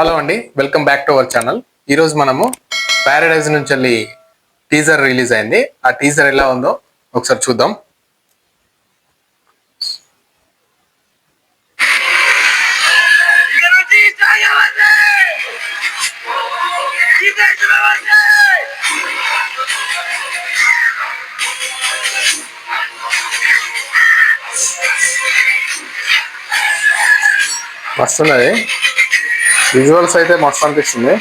Hello అండి, welcome back to our channel. ఈరోజు మనము ప్యారడైజ్ నుంచి వెళ్ళి టీజర్ రిలీజ్ అయింది. ఆ టీజర్ ఎలా ఉందో ఒకసారి చూద్దాం. వస్తున్నది విజువల్స్ అయితే మస్తు అనిపిస్తుంది.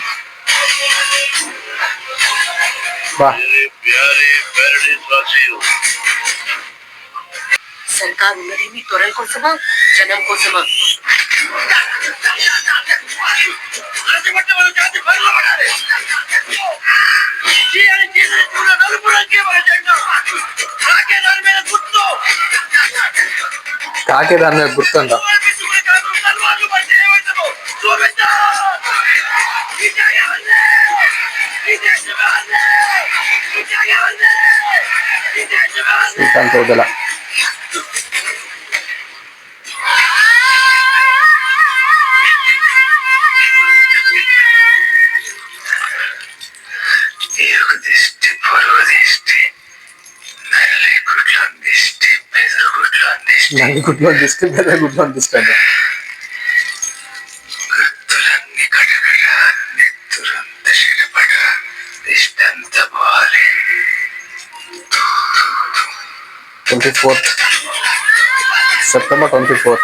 సర్కార్ ఉన్నది మీ త్వరల కోసమా, జనం కోసమా? కాకే దాని మీద గుర్తుందా? శ్రీకాంత్ వదల నల్లి గుడ్లో దిష్టి పెద్ద గుడ్లో దిష్టి అంటే సెప్టెంబర్ 24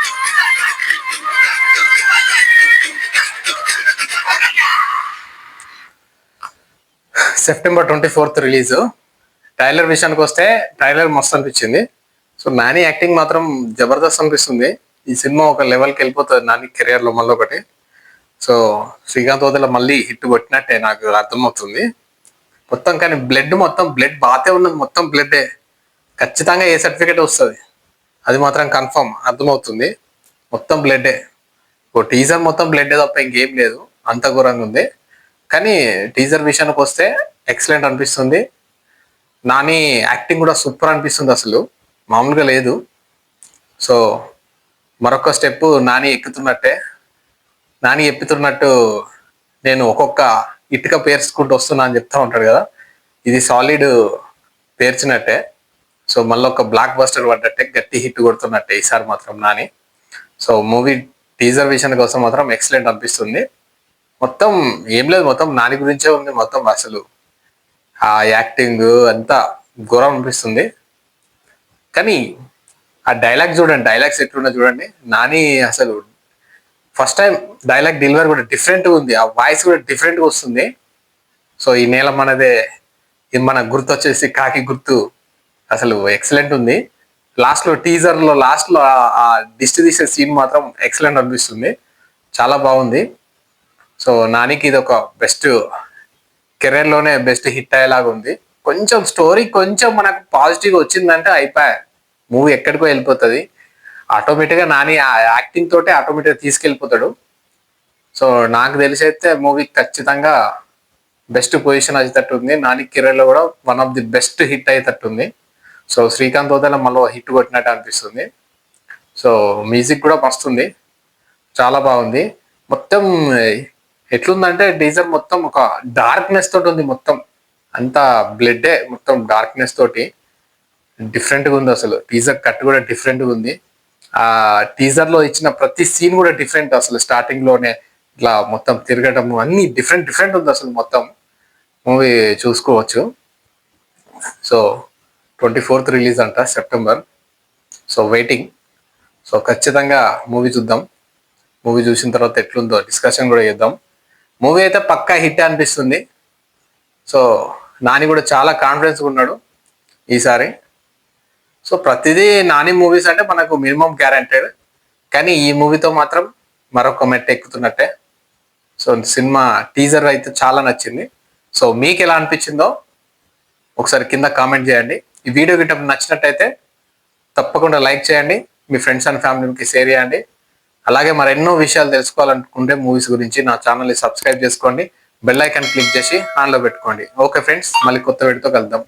సెప్టెంబర్ 24 రిలీజ్. ట్రైలర్ విషయానికి వస్తే ట్రైలర్ మస్తు అనిపించింది. సో నాని యాక్టింగ్ మాత్రం జబర్దస్త్ అనిపిస్తుంది. ఈ సినిమా ఒక లెవెల్కి వెళ్ళిపోతుంది నాని కెరియర్లో మళ్ళీ ఒకటి. సో శ్రీకాంత్ వదిల మళ్ళీ హిట్ కొట్టినట్టే నాకు అర్థమవుతుంది మొత్తం. కానీ మొత్తం బ్లడ్ బాతే ఉన్నది, మొత్తం బ్లడ్డే. ఖచ్చితంగా ఏ సర్టిఫికేట్ వస్తుంది అది మాత్రం కన్ఫర్మ్ అర్థమవుతుంది. మొత్తం బ్లడ్డే. ఓ టీజర్ మొత్తం బ్లడ్డే తప్ప ఇంకేం లేదు, అంత ఘోరంగా ఉంది. కానీ టీజర్ విషయానికి వస్తే ఎక్సలెంట్ అనిపిస్తుంది. నాని యాక్టింగ్ కూడా సూపర్ అనిపిస్తుంది, అసలు మామూలుగా లేదు. సో మరొక స్టెప్ నాని ఎక్కుతున్నట్టే. నాని ఎక్కుతున్నట్టు నేను ఒక్కొక్క ఇటుక పేర్చుకుంటూ వస్తున్నా అని చెప్తా ఉంటాడు కదా, ఇది సాలిడ్ పేర్చినట్టే. సో మళ్ళీ ఒక బ్లాక్ బస్టర్ పడ్డట్టే, గట్టి హిట్ కొడుతున్నట్టే ఈసారి మాత్రం నాని. సో మూవీ టీజర్ విషయానికి కోసం మాత్రం ఎక్సలెంట్ అనిపిస్తుంది. మొత్తం ఏం లేదు, మొత్తం నాని గురించే ఉంది మొత్తం. అసలు ఆ యాక్టింగ్ అంతా ఘోరం అనిపిస్తుంది. కానీ ఆ డైలాగ్ చూడండి, డైలాగ్స్ ఎట్లున్నా చూడండి. నాని అసలు ఫస్ట్ టైం డైలాగ్ డెలివరీ కూడా డిఫరెంట్గా ఉంది, ఆ వాయిస్ కూడా డిఫరెంట్గా వస్తుంది. సో ఈ నేల మనదే, ఇది మన గుర్తు వచ్చేసి కాకి గుర్తు, అసలు ఎక్సలెంట్ ఉంది. టీజర్లో లాస్ట్లో ఆ దిష్టి తీసే సీన్ మాత్రం ఎక్సలెంట్ అనిపిస్తుంది, చాలా బాగుంది. సో నానికి ఇది ఒక బెస్ట్ కెరీర్లోనే బెస్ట్ హిట్ అయ్యేలాగా ఉంది. కొంచెం స్టోరీ కొంచెం మనకు పాజిటివ్గా వచ్చిందంటే అయిపోయా, మూవీ ఎక్కడికో వెళ్ళిపోతుంది ఆటోమేటిక్గా. నాని ఆ యాక్టింగ్ తోటే ఆటోమేటిక్గా తీసుకెళ్ళిపోతాడు. సో నాకు తెలిసి అయితే మూవీ ఖచ్చితంగా బెస్ట్ పొజిషన్ వచ్చేటట్టు ఉంది. నాని కెరీర్లో కూడా one of the best hit అయ్యేటట్టుంది. సో శ్రీకాంత్ వదిల మళ్ళీ హిట్ కొట్టినట్టు అనిపిస్తుంది. సో మ్యూజిక్ కూడా మస్తుంది, చాలా బాగుంది. మొత్తం ఎట్లుందంటే టీజర్ మొత్తం ఒక డార్క్నెస్ తోటి ఉంది, మొత్తం అంతా బ్లడ్డే, మొత్తం డార్క్నెస్ తోటి డిఫరెంట్గా ఉంది. అసలు టీజర్ కట్ కూడా డిఫరెంట్గా ఉంది. ఆ టీజర్లో ఇచ్చిన ప్రతి సీన్ కూడా డిఫరెంట్. అసలు స్టార్టింగ్లోనే ఇట్లా మొత్తం తిరగటము అన్ని డిఫరెంట్ ఉంది. అసలు మొత్తం మూవీ చూసుకోవచ్చు. సో 24th రిలీజ్ అంట, సెప్టెంబర్. So waiting. సో ఖచ్చితంగా మూవీ చూద్దాం. మూవీ చూసిన తర్వాత ఎట్లుందో డిస్కషన్ కూడా చేద్దాం. మూవీ అయితే పక్కా హిట్ అనిపిస్తుంది. సో నాని కూడా చాలా కాన్ఫిడెన్స్గా ఉన్నాడు ఈసారి. సో ప్రతిదీ నాని మూవీస్ అంటే మనకు మినిమం గ్యారంటెడ్, కానీ ఈ మూవీతో మాత్రం మరొక మెట్టు ఎక్కుతున్నట్టే. సో సినిమా టీజర్ అయితే చాలా నచ్చింది. సో మీకు ఎలా అనిపించిందో ఒకసారి కింద కామెంట్ చేయండి. ఈ వీడియో గిట్ట నచ్చినట్టయితే తప్పకుండా లైక్ చేయండి, మీ ఫ్రెండ్స్ అండ్ ఫ్యామిలీకి షేర్ చేయండి. అలాగే మరెన్నో విషయాలు తెలుసుకోవాలనుకుంటే మూవీస్ గురించి నా ఛానల్ని సబ్స్క్రైబ్ చేసుకోండి, బెల్ ఐకాన్ క్లిక్ చేసి ఆన్లో పెట్టుకోండి. ఓకే ఫ్రెండ్స్, మళ్ళీ కొత్త వీడియోతో కలుద్దాం.